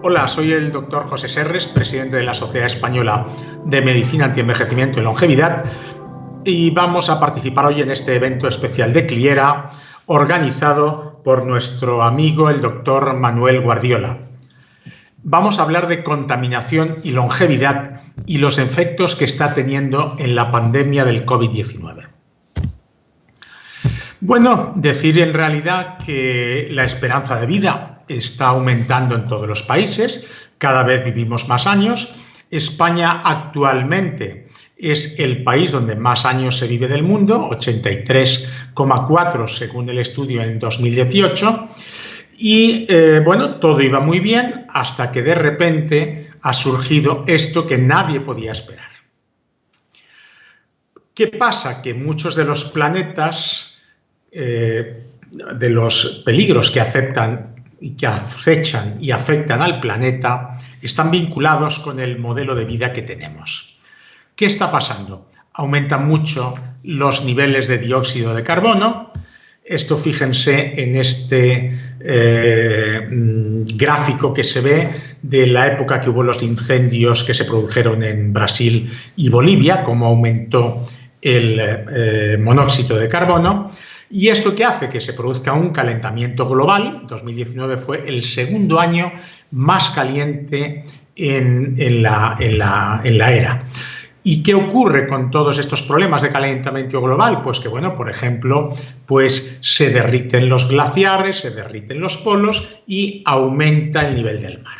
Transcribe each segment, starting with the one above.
Hola, soy el doctor José Serres, presidente de la Sociedad Española de Medicina Antienvejecimiento y Longevidad, y vamos a participar hoy en este evento especial de Cliera, organizado por nuestro amigo el doctor Manuel Guardiola. Vamos a hablar de contaminación y longevidad y los efectos que está teniendo en la pandemia del COVID-19. Bueno, decir en realidad que la esperanza de vida está aumentando en todos los países, cada vez vivimos más años. España actualmente es el país donde más años se vive del mundo, 83,4 según el estudio en 2018. Y bueno, todo iba muy bien hasta que de repente ha surgido esto que nadie podía esperar. ¿Qué pasa? Que muchos de los planetas, de los peligros que acechan y afectan al planeta, están vinculados con el modelo de vida que tenemos. ¿Qué está pasando? Aumentan mucho los niveles de dióxido de carbono. Esto, fíjense en este gráfico que se ve de la época que hubo los incendios que se produjeron en Brasil y Bolivia, cómo aumentó el monóxido de carbono. ¿Y esto qué hace? Que se produzca un calentamiento global. 2019 fue el segundo año más caliente en la era. ¿Y qué ocurre con todos estos problemas de calentamiento global? Pues que, bueno, por ejemplo, pues se derriten los glaciares, se derriten los polos y aumenta el nivel del mar.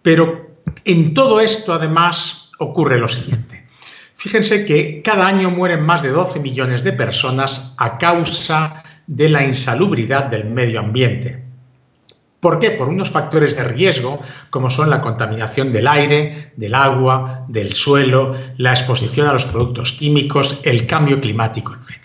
Pero en todo esto, además, ocurre lo siguiente. Fíjense que cada año mueren más de 12 millones de personas a causa de la insalubridad del medio ambiente. ¿Por qué? Por unos factores de riesgo como son la contaminación del aire, del agua, del suelo, la exposición a los productos químicos, el cambio climático, etc.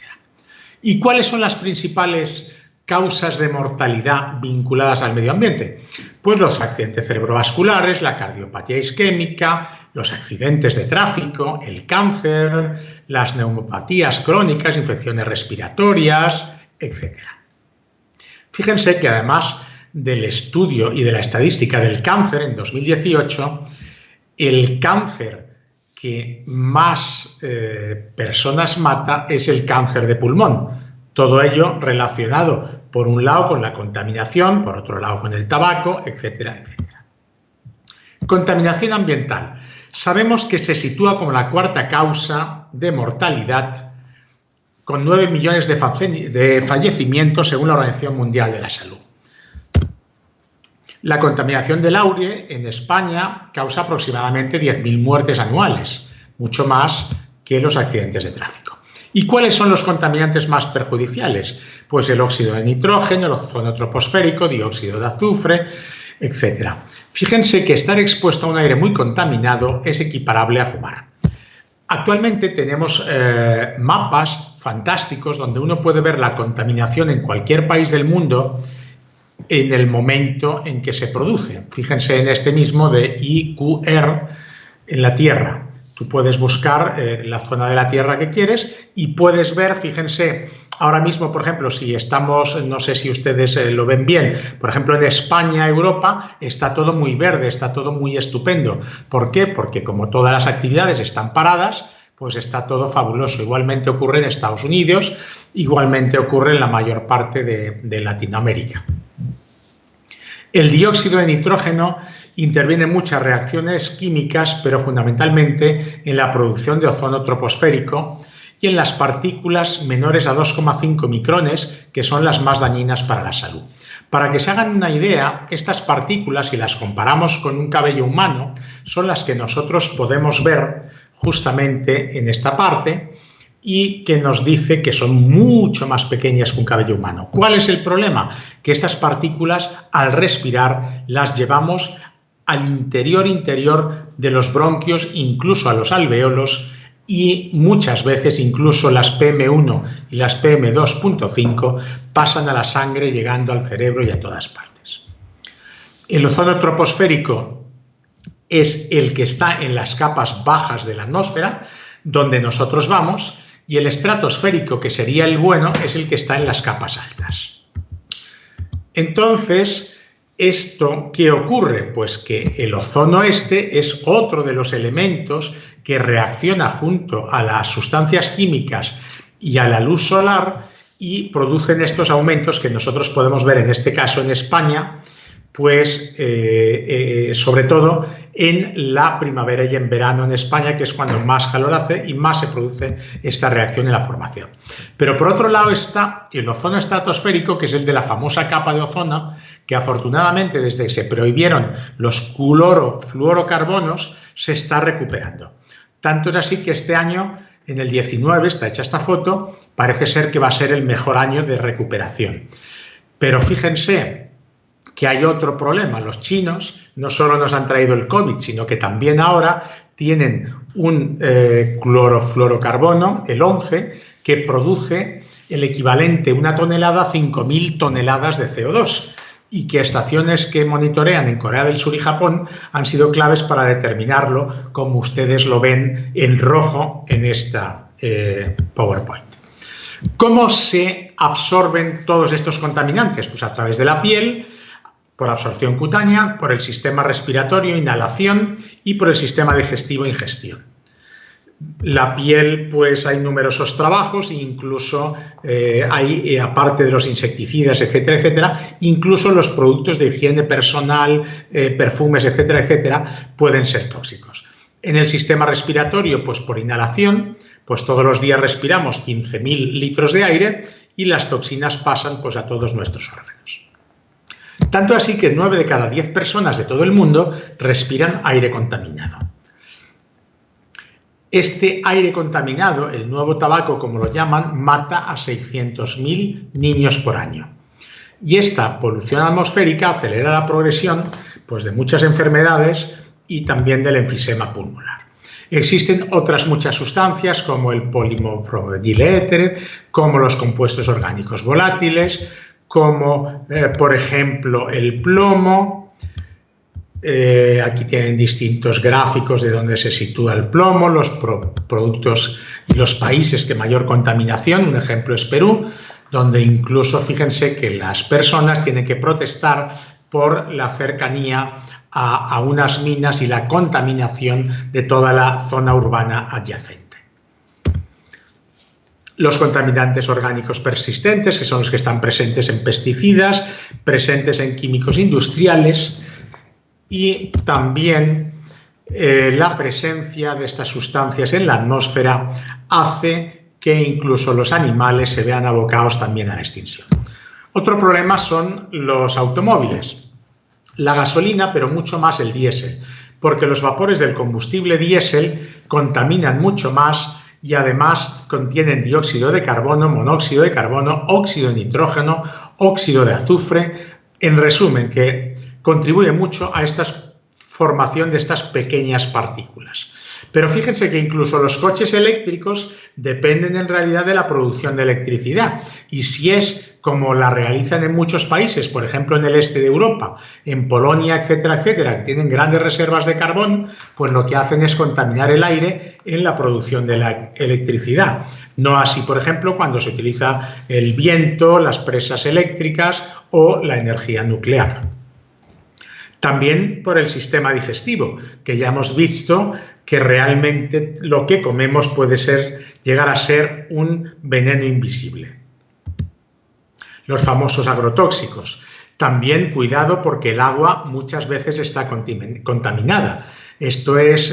¿Y cuáles son las principales causas de mortalidad vinculadas al medio ambiente? Pues los accidentes cerebrovasculares, la cardiopatía isquémica, los accidentes de tráfico, el cáncer, las neumopatías crónicas, infecciones respiratorias, etc. Fíjense que además del estudio y de la estadística del cáncer en 2018, el cáncer que más personas mata es el cáncer de pulmón. Todo ello relacionado, por un lado, con la contaminación, por otro lado, con el tabaco, etcétera, etcétera. Contaminación ambiental. Sabemos que se sitúa como la cuarta causa de mortalidad, con 9 millones de fallecimientos según la Organización Mundial de la Salud. La contaminación del aire en España causa aproximadamente 10.000 muertes anuales, mucho más que los accidentes de tráfico. ¿Y cuáles son los contaminantes más perjudiciales? Pues el óxido de nitrógeno, el ozono troposférico, dióxido de azufre, etc. Fíjense que estar expuesto a un aire muy contaminado es equiparable a fumar. Actualmente tenemos mapas fantásticos donde uno puede ver la contaminación en cualquier país del mundo en el momento en que se produce. Fíjense en este mismo de IQR en la Tierra. Tú puedes buscar la zona de la Tierra que quieres y puedes ver, fíjense, ahora mismo, por ejemplo, si estamos, no sé si ustedes lo ven bien, por ejemplo, en España, Europa, está todo muy verde, está todo muy estupendo. ¿Por qué? Porque como todas las actividades están paradas, pues está todo fabuloso. Igualmente ocurre en Estados Unidos, igualmente ocurre en la mayor parte de Latinoamérica. El dióxido de nitrógeno interviene en muchas reacciones químicas, pero fundamentalmente en la producción de ozono troposférico y en las partículas menores a 2,5 micrones, que son las más dañinas para la salud. Para que se hagan una idea, estas partículas, si las comparamos con un cabello humano, son las que nosotros podemos ver justamente en esta parte y que nos dice que son mucho más pequeñas que un cabello humano. ¿Cuál es el problema? Que estas partículas, al respirar, las llevamos al interior de los bronquios, incluso a los alvéolos, y muchas veces incluso las PM1 y las PM2.5 pasan a la sangre llegando al cerebro y a todas partes. El ozono troposférico es el que está en las capas bajas de la atmósfera, donde nosotros vamos, y el estratosférico, que sería el bueno, es el que está en las capas altas. Entonces, ¿Esto qué ocurre? Pues que el ozono este es otro de los elementos que reacciona junto a las sustancias químicas y a la luz solar y producen estos aumentos que nosotros podemos ver en este caso en España, pues sobre todo en la primavera y en verano en España, que es cuando más calor hace y más se produce esta reacción en la formación. Pero por otro lado está el ozono estratosférico, que es el de la famosa capa de ozono, que afortunadamente desde que se prohibieron los clorofluorocarbonos se está recuperando. Tanto es así que este año, en el 19, está hecha esta foto, parece ser que va a ser el mejor año de recuperación. Pero fíjense que hay otro problema. Los chinos no solo nos han traído el COVID, sino que también ahora tienen un clorofluorocarbono, el 11, que produce el equivalente a una tonelada a 5.000 toneladas de CO2 y que estaciones que monitorean en Corea del Sur y Japón han sido claves para determinarlo, como ustedes lo ven en rojo en esta PowerPoint. ¿Cómo se absorben todos estos contaminantes? Pues a través de la piel, por absorción cutánea, por el sistema respiratorio, inhalación, y por el sistema digestivo, ingestión. La piel, pues hay numerosos trabajos, incluso hay, aparte de los insecticidas, etcétera, etcétera, incluso los productos de higiene personal, perfumes, etcétera, etcétera, pueden ser tóxicos. En el sistema respiratorio, pues por inhalación, pues todos los días respiramos 15.000 litros de aire y las toxinas pasan pues a todos nuestros órganos. Tanto así que 9 de cada 10 personas de todo el mundo respiran aire contaminado. Este aire contaminado, el nuevo tabaco como lo llaman, mata a 600.000 niños por año. Y esta polución atmosférica acelera la progresión pues, de muchas enfermedades y también del enfisema pulmonar. Existen otras muchas sustancias como el polimofluorodiéter, como los compuestos orgánicos volátiles, como por ejemplo el plomo. Aquí tienen distintos gráficos de dónde se sitúa el plomo, los productos y los países que mayor contaminación. Un ejemplo es Perú, donde incluso fíjense que las personas tienen que protestar por la cercanía a unas minas y la contaminación de toda la zona urbana adyacente. Los contaminantes orgánicos persistentes, que son los que están presentes en pesticidas, presentes en químicos industriales, y también la presencia de estas sustancias en la atmósfera hace que incluso los animales se vean abocados también a la extinción. Otro problema son los automóviles, la gasolina, pero mucho más el diésel, porque los vapores del combustible diésel contaminan mucho más y además contienen dióxido de carbono, monóxido de carbono, óxido de nitrógeno, óxido de azufre. En resumen, que contribuye mucho a esta formación de estas pequeñas partículas. Pero fíjense que incluso los coches eléctricos dependen en realidad de la producción de electricidad. Y si es como la realizan en muchos países, por ejemplo en el este de Europa, en Polonia, etcétera, etcétera, que tienen grandes reservas de carbón, pues lo que hacen es contaminar el aire en la producción de la electricidad. No así, por ejemplo, cuando se utiliza el viento, las presas eléctricas o la energía nuclear. También por el sistema digestivo, que ya hemos visto que realmente lo que comemos puede llegar a ser un veneno invisible. Los famosos agrotóxicos. También cuidado porque el agua muchas veces está contaminada. Esto es,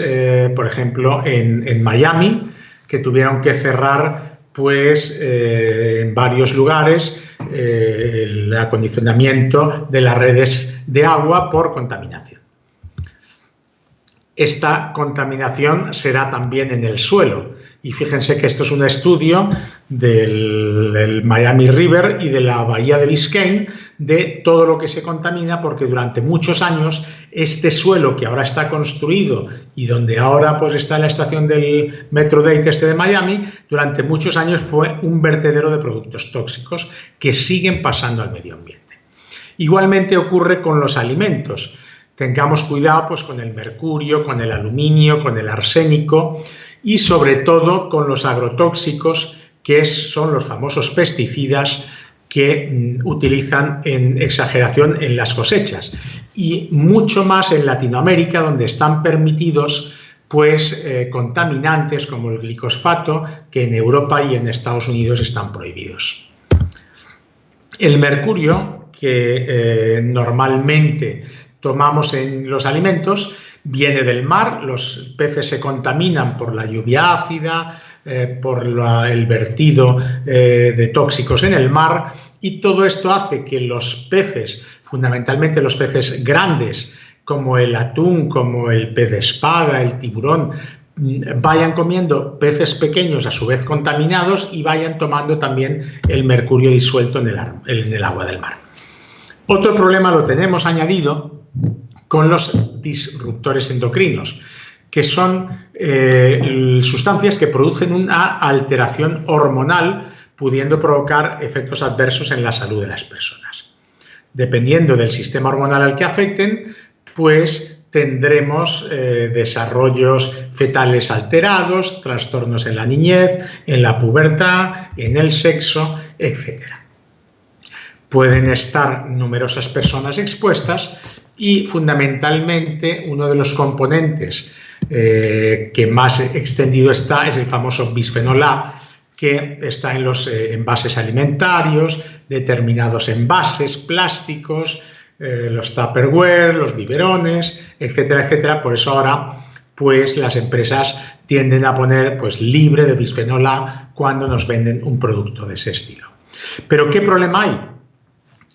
por ejemplo, en Miami, que tuvieron que cerrar pues, en varios lugares el acondicionamiento de las redes de agua por contaminación. Esta contaminación será también en el suelo. Y fíjense que esto es un estudio del Miami River y de la bahía de Biscayne de todo lo que se contamina, porque durante muchos años este suelo que ahora está construido y donde ahora pues está la estación del Metro Dade de Miami, durante muchos años fue un vertedero de productos tóxicos que siguen pasando al medio ambiente. Igualmente ocurre con los alimentos. Tengamos cuidado pues, con el mercurio, con el aluminio, con el arsénico y sobre todo con los agrotóxicos, que son los famosos pesticidas, que utilizan en exageración en las cosechas, y mucho más en Latinoamérica, donde están permitidos pues contaminantes como el glicosfato, que en Europa y en Estados Unidos están prohibidos. El mercurio, que normalmente tomamos en los alimentos, viene del mar. Los peces se contaminan por la lluvia ácida, por el vertido de tóxicos en el mar, y todo esto hace que los peces, fundamentalmente los peces grandes, como el atún, como el pez espada, el tiburón, vayan comiendo peces pequeños a su vez contaminados y vayan tomando también el mercurio disuelto en el agua del mar. Otro problema lo tenemos añadido con los disruptores endocrinos, que son sustancias que producen una alteración hormonal, pudiendo provocar efectos adversos en la salud de las personas. Dependiendo del sistema hormonal al que afecten, pues tendremos desarrollos fetales alterados, trastornos en la niñez, en la pubertad, en el sexo, etc. Pueden estar numerosas personas expuestas y, fundamentalmente, uno de los componentes que más extendido está es el famoso bisfenol A, que está en los envases alimentarios, determinados envases plásticos, los Tupperware, los biberones, etcétera, etcétera. Por eso ahora pues las empresas tienden a poner pues libre de bisfenol A cuando nos venden un producto de ese estilo. Pero ¿qué problema hay?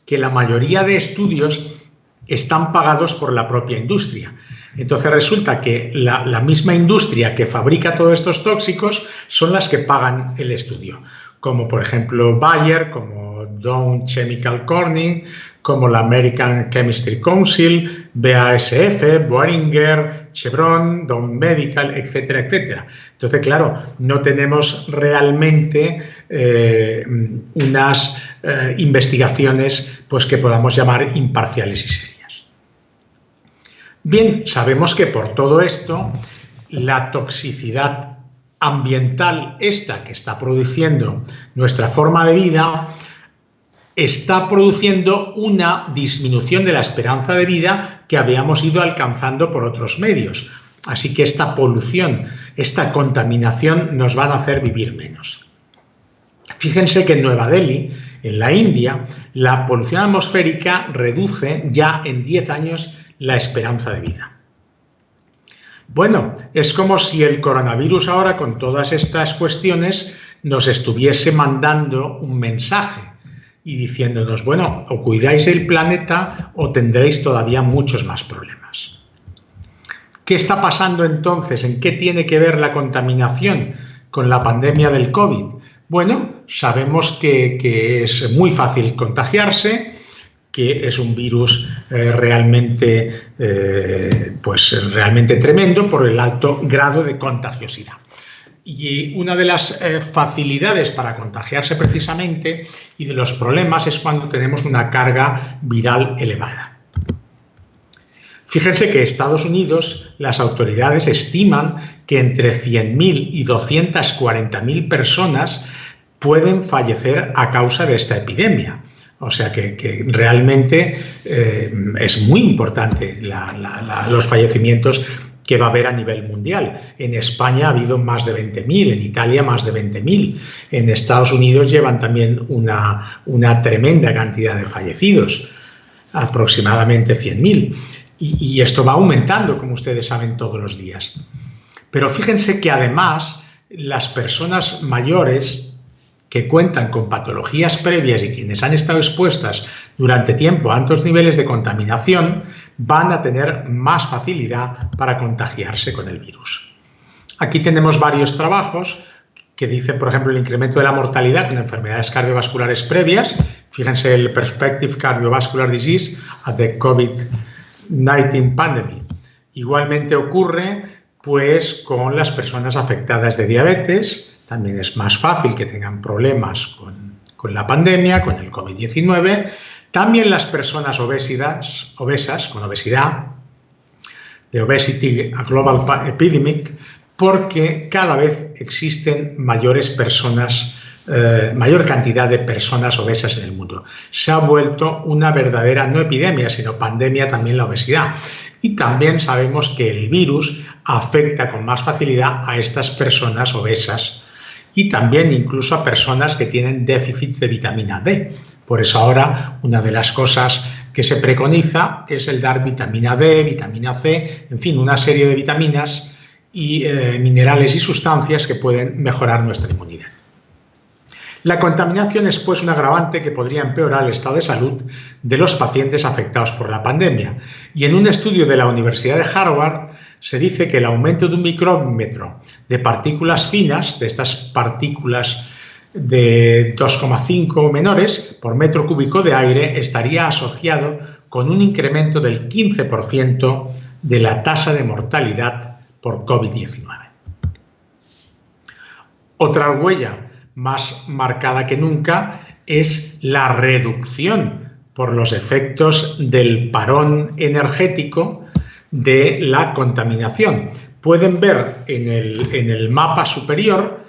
Que la mayoría de estudios están pagados por la propia industria. Entonces resulta que la misma industria que fabrica todos estos tóxicos son las que pagan el estudio, como por ejemplo Bayer, como Dow Chemical Corning, como la American Chemistry Council, BASF, Boehringer, Chevron, Dow Medical, etcétera, etcétera. Entonces, claro, no tenemos realmente unas investigaciones pues, que podamos llamar imparciales y serias. Bien, sabemos que por todo esto, la toxicidad ambiental, esta que está produciendo nuestra forma de vida, está produciendo una disminución de la esperanza de vida que habíamos ido alcanzando por otros medios. Así que esta polución, esta contaminación nos van a hacer vivir menos. Fíjense que en Nueva Delhi, en la India, la polución atmosférica reduce ya en 10 años la esperanza de vida. Bueno, es como si el coronavirus ahora, con todas estas cuestiones, nos estuviese mandando un mensaje y diciéndonos, bueno, o cuidáis el planeta o tendréis todavía muchos más problemas. ¿Qué está pasando entonces? ¿En qué tiene que ver la contaminación con la pandemia del COVID? Bueno, sabemos que es muy fácil contagiarse, que es un virus realmente tremendo por el alto grado de contagiosidad. Y una de las facilidades para contagiarse precisamente y de los problemas es cuando tenemos una carga viral elevada. Fíjense que en Estados Unidos las autoridades estiman que entre 100.000 y 240.000 personas pueden fallecer a causa de esta epidemia. O sea que realmente es muy importante los fallecimientos que va a haber a nivel mundial. En España ha habido más de 20.000, en Italia más de 20.000, en Estados Unidos llevan también una tremenda cantidad de fallecidos, aproximadamente 100.000. Y esto va aumentando, como ustedes saben, todos los días. Pero fíjense que además las personas mayores que cuentan con patologías previas y quienes han estado expuestas durante tiempo a altos niveles de contaminación van a tener más facilidad para contagiarse con el virus. Aquí tenemos varios trabajos que dicen, por ejemplo, el incremento de la mortalidad con enfermedades cardiovasculares previas. Fíjense el Perspective Cardiovascular Disease at the COVID-19 Pandemic. Igualmente ocurre pues, con las personas afectadas de diabetes. También es más fácil que tengan problemas con la pandemia, con el COVID-19. También las personas obesas, con obesidad, de Obesity a Global Epidemic, porque cada vez existen mayores personas mayor cantidad de personas obesas en el mundo. Se ha vuelto una verdadera, no epidemia, sino pandemia también la obesidad. Y también sabemos que el virus afecta con más facilidad a estas personas obesas y también incluso a personas que tienen déficits de vitamina D. Por eso ahora una de las cosas que se preconiza es el dar vitamina D, vitamina C, en fin, una serie de vitaminas y minerales y sustancias que pueden mejorar nuestra inmunidad. La contaminación es pues un agravante que podría empeorar el estado de salud de los pacientes afectados por la pandemia. Y en un estudio de la Universidad de Harvard se dice que el aumento de un micrómetro de partículas finas, de estas partículas de 2,5 menores por metro cúbico de aire, estaría asociado con un incremento del 15% de la tasa de mortalidad por COVID-19. Otra huella más marcada que nunca es la reducción por los efectos del parón energético de la contaminación. Pueden ver en el mapa superior,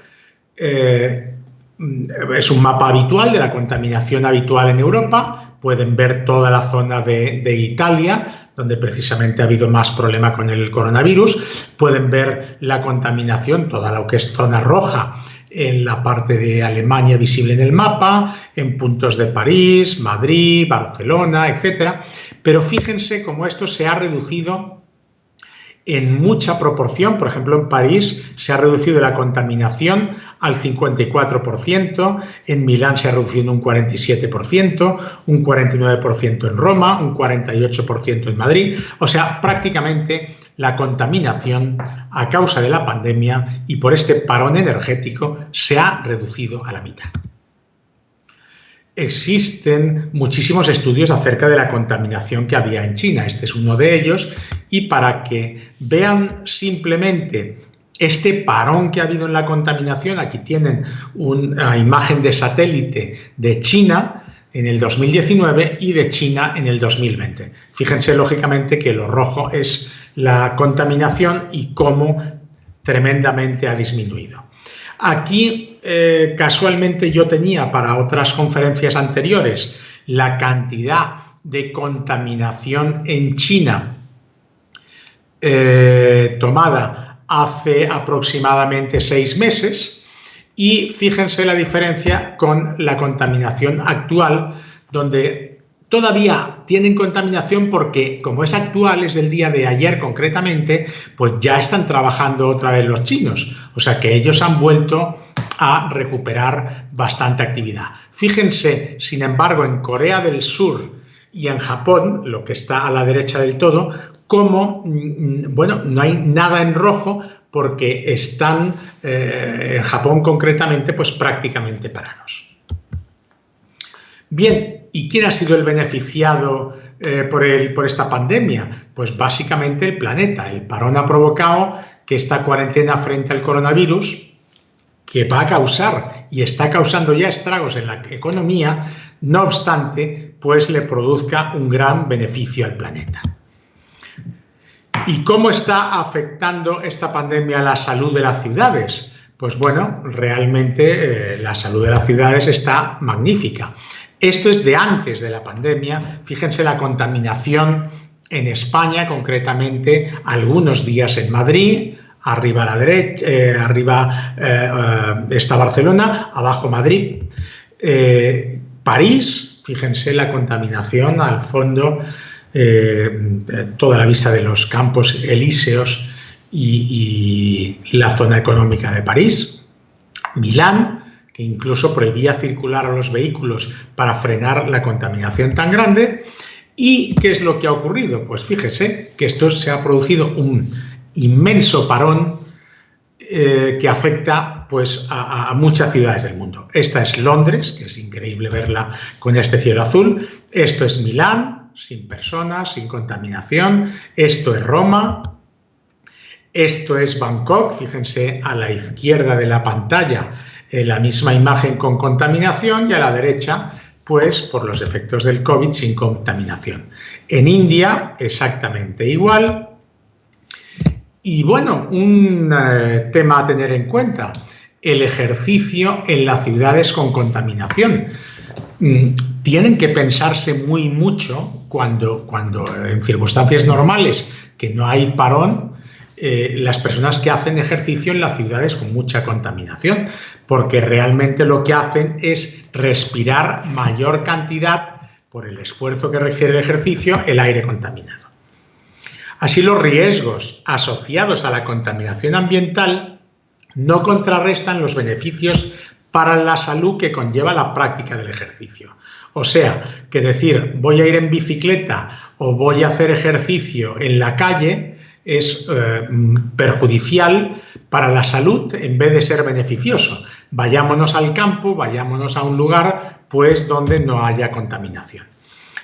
es un mapa habitual de la contaminación habitual en Europa, pueden ver toda la zona de Italia, donde precisamente ha habido más problema con el coronavirus, pueden ver la contaminación, toda lo que es zona roja, en la parte de Alemania visible en el mapa, en puntos de París, Madrid, Barcelona, etc. Pero fíjense cómo esto se ha reducido en mucha proporción. Por ejemplo, en París se ha reducido la contaminación al 54%, en Milán se ha reducido en un 47%, un 49% en Roma, un 48% en Madrid. O sea, prácticamente la contaminación a causa de la pandemia y por este parón energético se ha reducido a la mitad. Existen muchísimos estudios acerca de la contaminación que había en China. Este es uno de ellos. Y para que vean simplemente este parón que ha habido en la contaminación, aquí tienen una imagen de satélite de China en el 2019 y de China en el 2020. Fíjense, lógicamente, que lo rojo es la contaminación y cómo tremendamente ha disminuido. Aquí, casualmente, yo tenía para otras conferencias anteriores la cantidad de contaminación en China tomada hace aproximadamente 6 meses y fíjense la diferencia con la contaminación actual, donde todavía tienen contaminación porque, como es actual, es del día de ayer concretamente, pues ya están trabajando otra vez los chinos. O sea que ellos han vuelto a recuperar bastante actividad. Fíjense, sin embargo, en Corea del Sur y en Japón, lo que está a la derecha del todo, como, bueno, no hay nada en rojo porque están, en Japón concretamente, pues prácticamente parados. Bien, ¿y quién ha sido el beneficiado por esta pandemia? Pues básicamente el planeta. El parón ha provocado que esta cuarentena frente al coronavirus, que va a causar y está causando ya estragos en la economía, no obstante, pues le produzca un gran beneficio al planeta. ¿Y cómo está afectando esta pandemia a la salud de las ciudades? Pues bueno, realmente la salud de las ciudades está magnífica. Esto es de antes de la pandemia. Fíjense la contaminación en España, concretamente algunos días en Madrid, arriba a la derecha, arriba está Barcelona, abajo Madrid. París, fíjense la contaminación al fondo, toda la vista de los Campos Elíseos y la zona económica de París. Milán, que incluso prohibía circular a los vehículos para frenar la contaminación tan grande. ¿Y qué es lo que ha ocurrido? Pues fíjese que esto se ha producido un inmenso parón que afecta pues, a muchas ciudades del mundo. Esta es Londres, que es increíble verla con este cielo azul. Esto es Milán, sin personas, sin contaminación. Esto es Roma. Esto es Bangkok, fíjense a la izquierda de la pantalla la misma imagen con contaminación y a la derecha, pues por los efectos del COVID sin contaminación. En India exactamente igual. Y bueno, un tema a tener en cuenta. el ejercicio en las ciudades con contaminación. Tienen que pensarse muy mucho cuando en circunstancias normales, que no hay parón, las personas que hacen ejercicio en las ciudades con mucha contaminación, porque realmente lo que hacen es respirar mayor cantidad, por el esfuerzo que requiere el ejercicio, el aire contaminado. Así, los riesgos asociados a la contaminación ambiental no contrarrestan los beneficios para la salud que conlleva la práctica del ejercicio. O sea, que decir voy a ir en bicicleta o voy a hacer ejercicio en la calle es perjudicial para la salud en vez de ser beneficioso. Vayámonos al campo, vayámonos a un lugar pues donde no haya contaminación.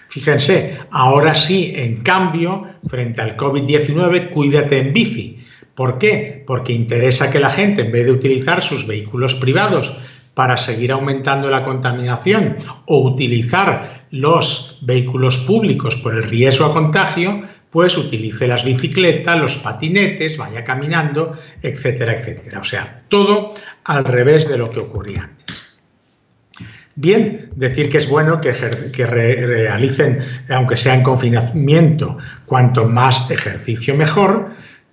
Fíjense, ahora sí, en cambio, frente al COVID-19, cuídate en bici. ¿Por qué? Porque interesa que la gente, en vez de utilizar sus vehículos privados para seguir aumentando la contaminación o utilizar los vehículos públicos por el riesgo a contagio, pues utilice las bicicletas, los patinetes, vaya caminando, etcétera, etcétera. O sea, todo al revés de lo que ocurría antes. Bien, decir que es bueno que realicen, aunque sea en confinamiento, cuanto más ejercicio mejor,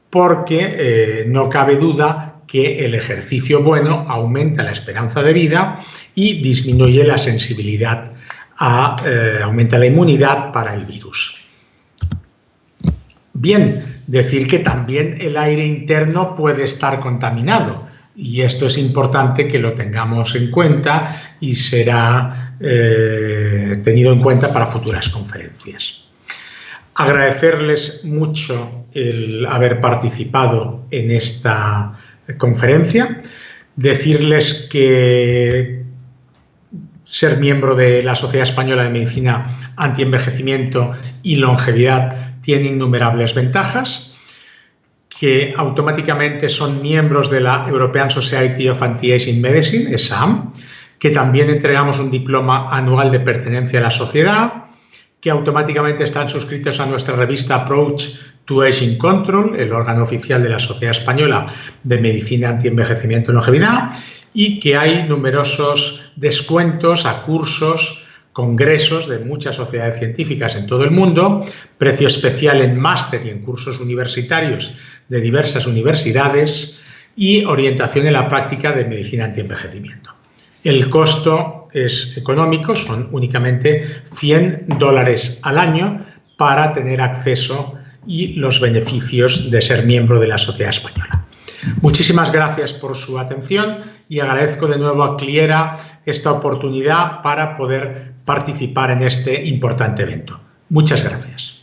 porque no cabe duda que el ejercicio bueno aumenta la esperanza de vida y disminuye la sensibilidad, aumenta la inmunidad para el virus. Bien, decir que también el aire interno puede estar contaminado. Y esto es importante que lo tengamos en cuenta y será tenido en cuenta para futuras conferencias. Agradecerles mucho el haber participado en esta conferencia, decirles que ser miembro de la Sociedad Española de Medicina Antienvejecimiento y Longevidad tiene innumerables ventajas, que automáticamente son miembros de la European Society of Anti-Aging Medicine, ESAM, que también entregamos un diploma anual de pertenencia a la sociedad, que automáticamente están suscritos a nuestra revista Approach to Aging Control, el órgano oficial de la Sociedad Española de Medicina Antienvejecimiento y Longevidad, y que hay numerosos descuentos a cursos, congresos de muchas sociedades científicas en todo el mundo, precio especial en máster y en cursos universitarios de diversas universidades y orientación en la práctica de medicina antienvejecimiento. El costo es económico, son únicamente $100 al año para tener acceso y los beneficios de ser miembro de la Sociedad Española. Muchísimas gracias por su atención y agradezco de nuevo a Cliera esta oportunidad para poder participar en este importante evento. Muchas gracias.